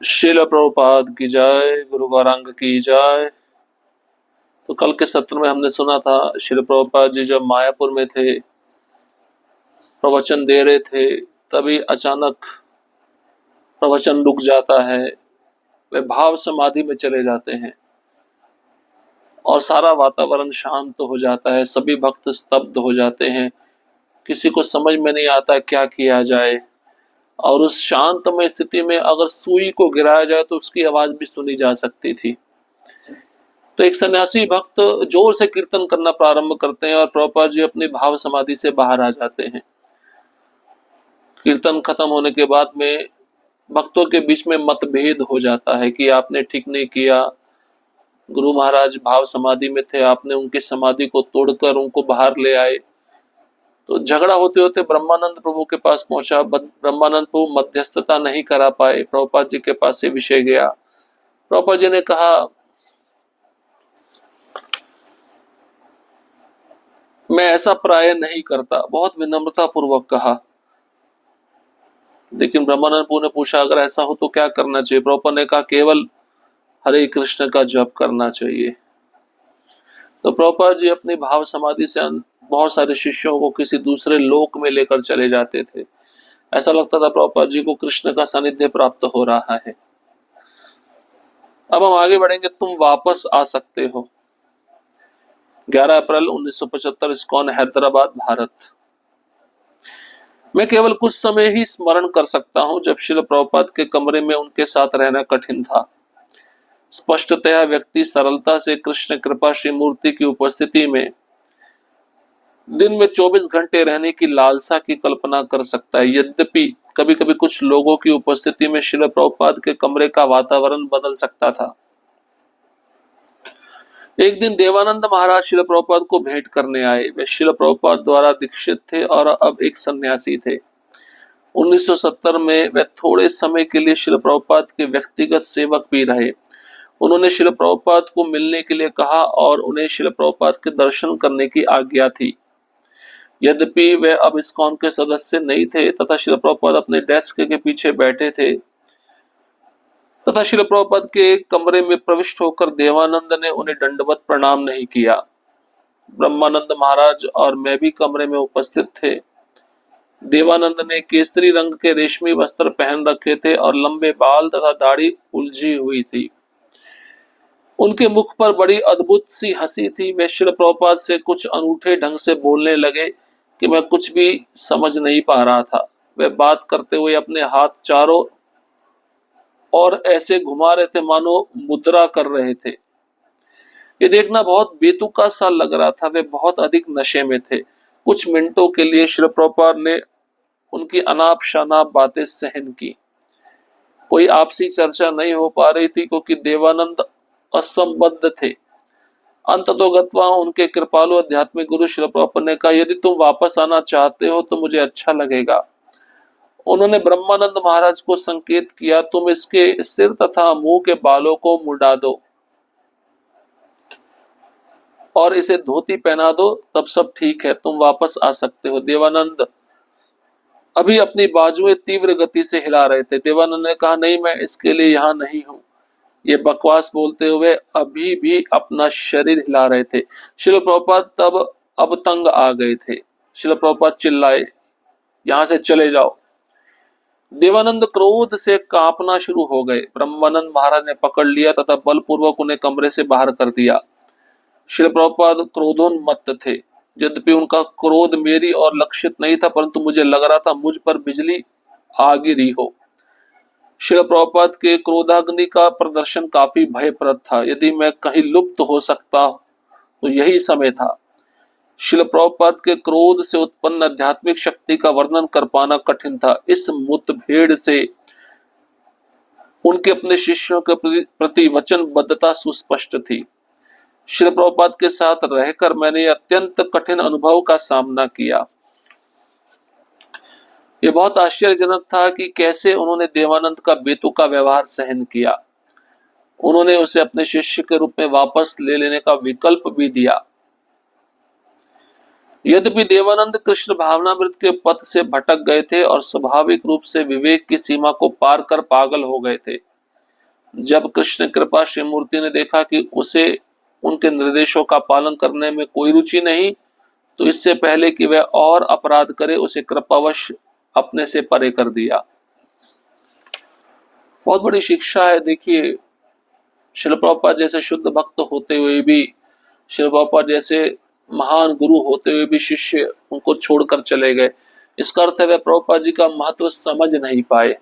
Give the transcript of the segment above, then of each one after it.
श्रील प्रभुपाद की जय, गुरु गौरांग की जय। तो कल के सत्र में हमने सुना था श्रील प्रभुपाद जी जब मायापुर में थे, प्रवचन दे रहे थे, तभी अचानक प्रवचन रुक जाता है। वे भाव समाधि में चले जाते हैं और सारा वातावरण शांत हो जाता है। सभी भक्त स्तब्ध हो जाते हैं, किसी को समझ में नहीं आता क्या किया जाए। और उस शांतमय स्थिति में अगर सुई को गिराया जाए तो उसकी आवाज भी सुनी जा सकती थी। तो एक सन्यासी भक्त जोर से कीर्तन करना प्रारंभ करते हैं और प्रभुपाद जी अपनी भाव समाधि से बाहर आ जाते हैं। कीर्तन खत्म होने के बाद में भक्तों के बीच में मतभेद हो जाता है कि आपने ठीक नहीं किया, गुरु महाराज भाव समाधि में थे, आपने उनकी समाधि को तोड़कर उनको बाहर ले आए। तो झगड़ा होते होते ब्रह्मानंद प्रभु के पास पहुंचा। ब्रह्मानंद प्रभु मध्यस्थता नहीं करा पाए, प्रभुपाद जी के पास से विषय गया। प्रभुपाद जी ने कहा, मैं ऐसा प्राय नहीं करता, बहुत विनम्रता पूर्वक कहा। लेकिन ब्रह्मानंद प्रभु ने पूछा, अगर ऐसा हो तो क्या करना चाहिए? प्रभुपाद ने कहा, केवल हरे कृष्ण का जप करना चाहिए। तो प्रभुपाद जी अपनी भाव समाधि से बहुत सारे शिष्यों को किसी दूसरे लोक में लेकर चले जाते थे। ऐसा लगता था प्रभुपाद जी को कृष्ण का सानिध्य प्राप्त हो रहा है। अब हम आगे बढ़ेंगे। तुम वापस आ सकते हो। 11 अप्रैल 1975, इस्कॉन, हैदराबाद, भारत। मैं केवल कुछ समय ही स्मरण कर सकता हूं जब श्रील प्रभुपाद के कमरे में उनके साथ रहना कठिन था। स्पष्टतया व्यक्ति सरलता से कृष्ण कृपा श्री मूर्ति की उपस्थिति में दिन में 24 घंटे रहने की लालसा की कल्पना कर सकता है। यद्यपि कभी कभी कुछ लोगों की उपस्थिति में श्रील प्रभुपाद के कमरे का वातावरण बदल सकता था। एक दिन देवानंद महाराज श्रील प्रभुपाद को भेंट करने आए। वे श्रील प्रभुपाद द्वारा दीक्षित थे और अब एक सन्यासी थे। 1970 में वे थोड़े समय के लिए श्रील प्रभुपाद के व्यक्तिगत सेवक भी रहे। उन्होंने श्रील प्रभुपाद को मिलने के लिए कहा और उन्हें श्रील प्रभुपाद के दर्शन करने की आज्ञा थी। यद्यपि वे अब इस्कॉन के सदस्य नहीं थे तथा श्रील प्रभुपाद अपने डेस्क के पीछे बैठे थे तथा श्रील प्रभुपाद के कमरे में प्रविष्ट होकर देवानंद ने उन्हें दंडवत प्रणाम नहीं किया। ब्रह्मानंद महाराज और मैं भी कमरे में उपस्थित थे। देवानंद ने केसरी रंग के रेशमी वस्त्र पहन रखे थे और लंबे बाल तथा दाढ़ी उलझी हुई थी। उनके मुख पर बड़ी अद्भुत सी हंसी थी। वे श्रील प्रभुपाद से कुछ अनूठे ढंग से बोलने लगे कि मैं कुछ भी समझ नहीं पा रहा था। वे बात करते हुए अपने हाथ चारों और ऐसे घुमा रहे थे मानो मुद्रा कर रहे थे। ये देखना बहुत बेतुका सा लग रहा था। वे बहुत अधिक नशे में थे। कुछ मिनटों के लिए श्री प्रभुपाद ने उनकी अनाप शनाप बातें सहन की। कोई आपसी चर्चा नहीं हो पा रही थी क्योंकि देवानंद असंबद्ध थे। अंततोगत्वा उनके कृपालु आध्यात्मिक गुरु श्री प्रभुपाद ने कहा, यदि तुम वापस आना चाहते हो तो मुझे अच्छा लगेगा। उन्होंने ब्रह्मानंद महाराज को संकेत किया, तुम इसके सिर तथा मुंह के बालों को मुड़ा दो और इसे धोती पहना दो, तब सब ठीक है, तुम वापस आ सकते हो। देवानंद अभी अपनी बाजुएं तीव्र गति से हिला रहे थे। देवानंद ने कहा, नहीं, मैं इसके लिए यहाँ नहीं हूं। ये बकवास बोलते हुए अभी भी अपना शरीर हिला रहे थे। श्रील प्रभुपाद तब अब तंग आ गए थे। श्रील प्रभुपाद चिल्लाए, यहां से चले जाओ। देवानंद क्रोध से कांपना शुरू हो गए। ब्रह्मानंद महाराज ने पकड़ लिया तथा बलपूर्वक उन्हें कमरे से बाहर कर दिया। श्री प्रभुपाद क्रोधोन्मत्त थे। यद्यपि उनका क्रोध मेरी और लक्षित नहीं था, परंतु मुझे लग रहा था मुझ पर बिजली आ गिरी हो। श्री प्रभुपाद के क्रोधाग्नि का प्रदर्शन काफी भयप्रद था। यदि मैं कहीं लुप्त हो सकता तो यही समय था। श्रील प्रभुपाद के क्रोध से उत्पन्न आध्यात्मिक शक्ति का वर्णन कर पाना कठिन था। इस मुठभेड़ से उनके अपने शिष्यों के प्रति वचनबद्धता सुस्पष्ट थी। श्रील प्रभुपाद के साथ रहकर मैंने अत्यंत कठिन अनुभव का सामना किया। यह बहुत आश्चर्यजनक था कि कैसे उन्होंने देवानंद का बेतुका व्यवहार सहन किया। उन्होंने उसे अपने शिष्य के रूप में वापस ले लेने का विकल्प भी दिया। यद्यपि देवानंद कृष्ण भावनामृत के पथ से भटक गए थे और स्वाभाविक रूप से विवेक की सीमा को पार कर पागल हो गए थे। जब कृष्ण कृपा श्री मूर्ति ने देखा कि उसे उनके निर्देशों का पालन करने में कोई रुचि नहीं, तो इससे पहले कि वह और अपराध करे उसे कृपावश अपने से परे कर दिया। बहुत बड़ी शिक्षा है। देखिए, श्रील प्रभुपाद जैसे शुद्ध भक्त होते हुए भी, श्रील प्रभुपाद जैसे महान गुरु होते हुए भी शिष्य उनको छोड़कर चले गए। इसका अर्थ है वे प्रभुपाद जी का महत्व समझ नहीं पाए।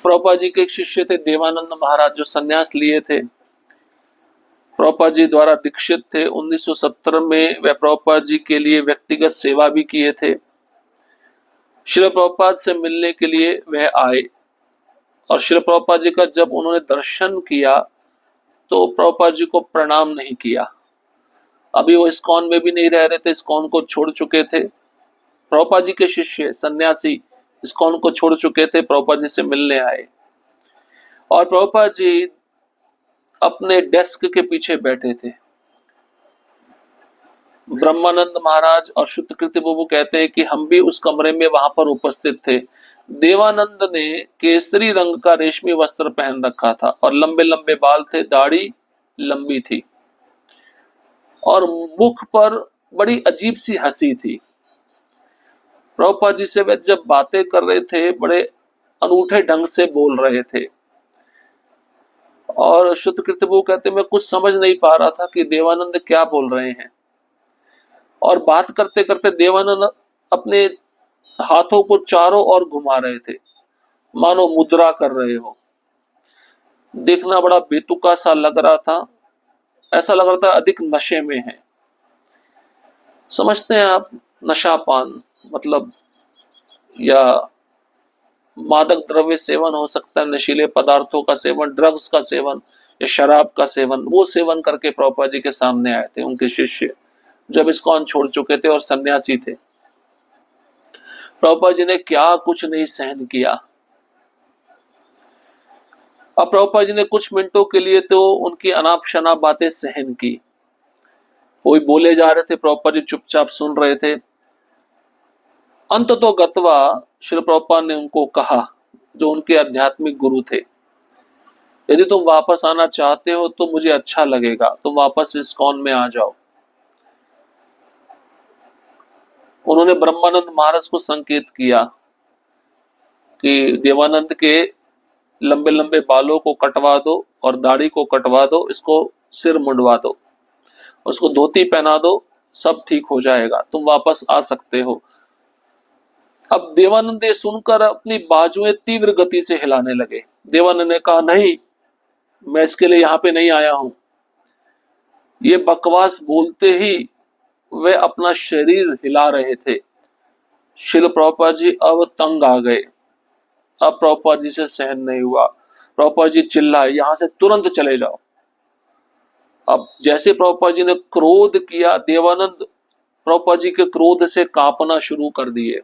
प्रभुपाद जी के एक शिष्य थे देवानंद महाराज, जो संन्यास लिए थे, प्रभुपाद जी द्वारा दीक्षित थे। 1970 में वे प्रभुपाद जी के लिए व्यक्तिगत सेवा भी किए थे। श्रील प्रभुपाद से मिलने के लिए वह आए और श्रील प्रभुपाद जी का जब उन्होंने दर्शन किया तो प्रभुपाद जी को प्रणाम नहीं किया। अभी वो इस्कॉन में भी नहीं रह रहे थे, इस्कॉन को छोड़ चुके थे। प्रभुपाद जी के शिष्य सन्यासी इस्कॉन को छोड़ चुके थे, प्रभुपाद जी से मिलने आए और प्रभुपाद जी अपने डेस्क के पीछे बैठे थे। ब्रह्मानंद महाराज और शुद्ध कीर्ति बाबू कहते हैं कि हम भी उस कमरे में वहां पर उपस्थित थे। देवानंद ने केसरी रंग का रेशमी वस्त्र पहन रखा था और लंबे लंबे बाल थे, दाढ़ी लंबी थी और मुख पर बड़ी अजीब सी हंसी थी। प्रभुपाद जी से वे जब बातें कर रहे थे बड़े अनूठे ढंग से बोल रहे थे और शुद्ध कीर्ति बाबू कहते मैं कुछ समझ नहीं पा रहा था कि देवानंद क्या बोल रहे हैं। और बात करते करते देवानंद अपने हाथों को चारों ओर घुमा रहे थे, मानो मुद्रा कर रहे हो। देखना बड़ा बेतुका सा लग रहा था, ऐसा लग रहा था अधिक नशे में है। समझते हैं आप, नशापान मतलब या मादक द्रव्य सेवन हो सकता है, नशीले पदार्थों का सेवन, ड्रग्स का सेवन या शराब का सेवन, वो सेवन करके प्रभुपाद जी के सामने आए थे उनके शिष्य, जब इस्कॉन छोड़ चुके थे और सन्यासी थे। प्रभुपाद जी ने क्या कुछ नहीं सहन किया। अब प्रभुपाद जी ने कुछ मिनटों के लिए तो उनकी अनाप शनाप बातें सहन की। कोई बोले जा रहे थे, प्रभुपाद जी चुपचाप सुन रहे थे। अंत तो गत्वा श्री प्रभुपाद ने उनको कहा, जो उनके आध्यात्मिक गुरु थे, यदि तुम वापस आना चाहते हो तो मुझे अच्छा लगेगा, तुम वापस इस्कॉन में आ जाओ। उन्होंने ब्रह्मानंद महाराज को संकेत किया कि देवानंद के लंबे लंबे बालों को कटवा दो और दाढ़ी को कटवा दो, इसको सिर मुंडवा दो, उसको धोती पहना दो, सब ठीक हो जाएगा, तुम वापस आ सकते हो। अब देवानंद ये सुनकर अपनी बाजुएं तीव्र गति से हिलाने लगे। देवानंद ने कहा, नहीं, मैं इसके लिए यहाँ पे नहीं आया हूं। ये बकवास बोलते ही वे अपना शरीर हिला रहे थे। श्रील प्रभुपाद जी अब तंग आ गए। अब प्रभुपाद जी से सहन नहीं हुआ। प्रभुपाद जी चिल्लाए, यहां से तुरंत चले जाओ। अब जैसे प्रभुपाद जी ने क्रोध किया, देवानंद प्रभुपाद जी के क्रोध से कांपना शुरू कर दिए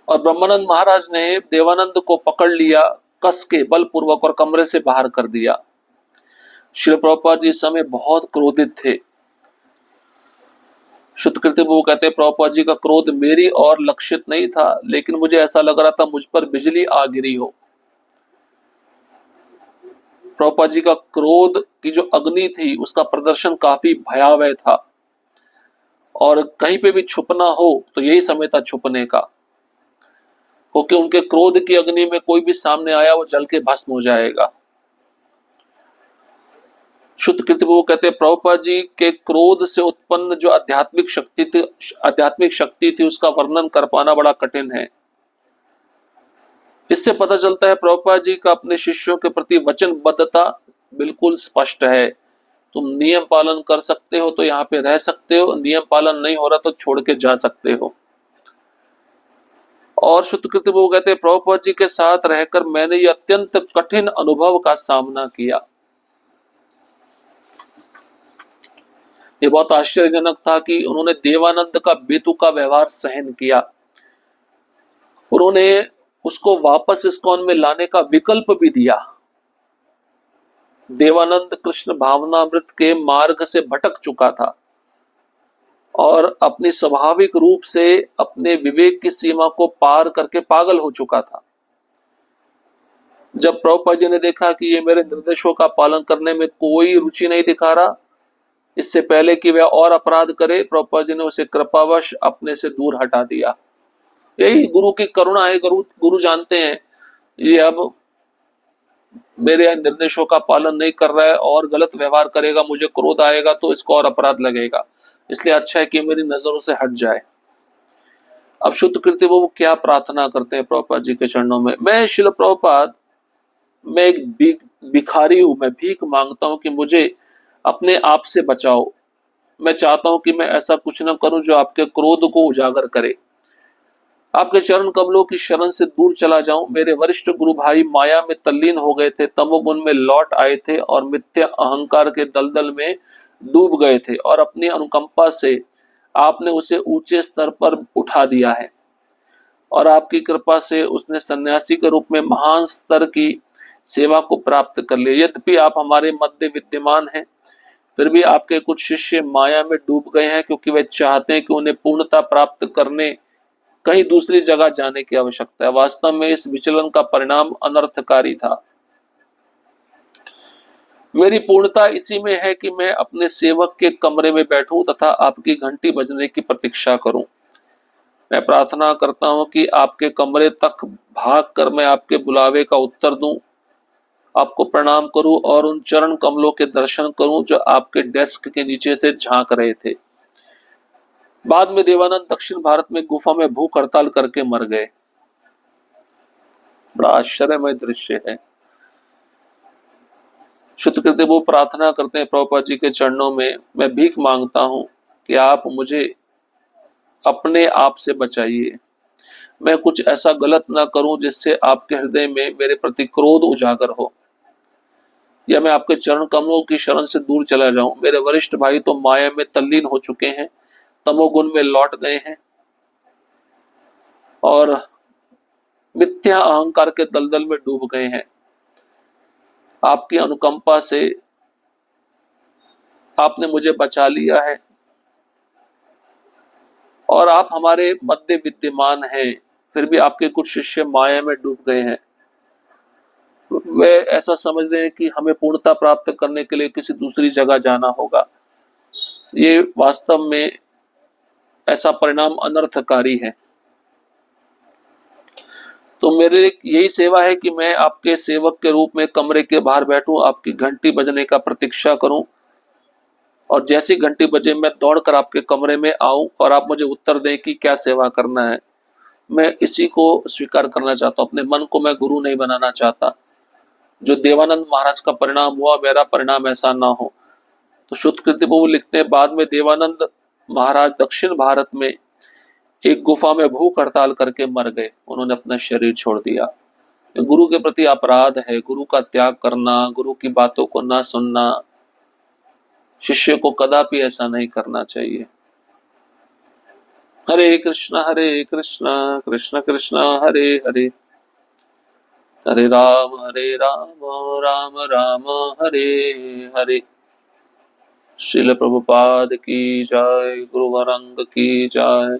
और ब्रह्मानंद महाराज ने देवानंद को पकड़ लिया, कस के बलपूर्वक, और कमरे से बाहर कर दिया। श्री प्रभुपाद जी इस समय बहुत क्रोधित थे। शुद्ध कीर्ति बाबू कहते हैं, प्रभुपाद जी का क्रोध मेरी और लक्षित नहीं था, लेकिन मुझे ऐसा लग रहा था मुझ पर बिजली आ गिरी हो। प्रभुपाद जी का क्रोध की जो अग्नि थी उसका प्रदर्शन काफी भयावह था और कहीं पे भी छुपना हो तो यही समय था छुपने का, क्योंकि उनके क्रोध की अग्नि में कोई भी सामने आया वो जल के भस्म हो जाएगा। शुद्ध कीर्ति बाबू कहते हैं, प्रभुपाद जी के क्रोध से उत्पन्न जो आध्यात्मिक शक्ति थी उसका वर्णन कर पाना बड़ा कठिन है। इससे पता चलता है प्रभुपाद जी का अपने शिष्यों के प्रति वचनबद्धता बिल्कुल स्पष्ट है। तुम नियम पालन कर सकते हो तो यहाँ पे रह सकते हो, नियम पालन नहीं हो रहा तो छोड़ के जा सकते हो। और शुद्ध कीर्ति बाबू कहते हैं, प्रभुपाद जी के साथ रहकर मैंने ये अत्यंत कठिन अनुभव का सामना किया। ये बहुत आश्चर्यजनक था कि उन्होंने देवानंद का बेतुका व्यवहार सहन किया। उन्होंने उसको वापस इस्कॉन में लाने का विकल्प भी दिया। देवानंद कृष्ण भावनामृत के मार्ग से भटक चुका था। और अपनी स्वाभाविक रूप से अपने विवेक की सीमा को पार करके पागल हो चुका था। जब प्रभुपाद जी ने देखा कि ये मेरे निर्देशों का पालन करने में कोई रुचि नहीं दिखा रहा, इससे पहले कि वह और अपराध करे, प्रभुपाद जी ने उसे कृपावश अपने से दूर हटा दिया। यही गुरु की करुणा है। गुरु जानते हैं ये अब मेरे निर्देशों का पालन नहीं कर रहा है और गलत व्यवहार करेगा, मुझे क्रोध आएगा तो इसको और अपराध लगेगा, इसलिए अच्छा है कि मेरी नजरों से हट जाए। अब शुद्ध कृत्य वो क्या प्रार्थना करते हैं प्रभुपाद जी के चरणों में, मैं शिल प्रभुपाद, मैं एक भिखारी हूं, मैं भीख मांगता हूं कि मुझे अपने आप से बचाओ। मैं चाहता हूं कि मैं ऐसा कुछ न करूं जो आपके क्रोध को उजागर करे। आपके चरण कमलों की शरण से दूर चला जाऊं। मेरे वरिष्ठ गुरु भाई माया में तल्लीन हो गए थे, तमोगुण में लौट आए थे और मिथ्या अहंकार के दलदल में डूब गए थे, और अपनी अनुकंपा से आपने उसे ऊंचे स्तर पर उठा दिया है और आपकी कृपा से उसने सन्यासी के रूप में महान स्तर की सेवा को प्राप्त कर लिया। यद्यपि आप हमारे मध्य विद्यमान हैं, फिर भी आपके कुछ शिष्य माया में डूब गए हैं, क्योंकि वे चाहते हैं कि उन्हें पूर्णता प्राप्त करने कहीं दूसरी जगह जाने की आवश्यकता है। वास्तव में इस विचलन का परिणाम अनर्थकारी था। मेरी पूर्णता इसी में है कि मैं अपने सेवक के कमरे में बैठूं तथा आपकी घंटी बजने की प्रतीक्षा करूं। मैं प्रार्थना करता हूं कि आपके कमरे तक भाग कर मैं आपके बुलावे का उत्तर दूं, आपको प्रणाम करूं और उन चरण कमलों के दर्शन करूं जो आपके डेस्क के नीचे से झांक रहे थे। बाद में देवानंद दक्षिण भारत में गुफा में भूख हड़ताल करके मर गए। बड़ा आश्चर्यमय दृश्य है। शुद्ध कृत्य वो प्रार्थना करते हैं प्रभुपाद जी के चरणों में, मैं भीख मांगता हूं कि आप मुझे अपने आप से बचाइए। मैं कुछ ऐसा गलत ना करूं जिससे आपके हृदय में मेरे प्रति क्रोध उजागर हो, या मैं आपके चरण कमलों की शरण से दूर चला जाऊं। मेरे वरिष्ठ भाई तो माया में तल्लीन हो चुके हैं, तमोगुण में लौट गए हैं और मिथ्या अहंकार के दलदल में डूब गए हैं। आपकी अनुकंपा से आपने मुझे बचा लिया है और आप हमारे मध्य विद्यमान हैं, फिर भी आपके कुछ शिष्य माया में डूब गए हैं। वे ऐसा समझ रहे हैं कि हमें पूर्णता प्राप्त करने के लिए किसी दूसरी जगह जाना होगा। ये वास्तव में ऐसा परिणाम अनर्थकारी है। तो मेरे यही सेवा है कि मैं आपके सेवक के रूप में कमरे के बाहर बैठूं, आपकी घंटी बजने का प्रतीक्षा करूं, और जैसी घंटी बजे मैं दौड़कर आपके कमरे में आऊं और आप मुझे उत्तर दें कि क्या सेवा करना है। मैं इसी को स्वीकार करना चाहता हूं। अपने मन को मैं गुरु नहीं बनाना चाहता। जो देवानंद महाराज का परिणाम हुआ, मेरा परिणाम ऐसा ना हो। तो शुद्ध कृत्य वो लिखते हैं, बाद में देवानंद महाराज दक्षिण भारत में एक गुफा में भूख हड़ताल करके मर गए। उन्होंने अपना शरीर छोड़ दिया। गुरु के प्रति अपराध है, गुरु का त्याग करना, गुरु की बातों को ना सुनना। शिष्य को कदापि ऐसा नहीं करना चाहिए। हरे कृष्णा कृष्ण कृष्ण हरे हरे, हरे राम राम राम हरे हरे। श्रील प्रभुपाद की जय, गुरुवरंग की जय।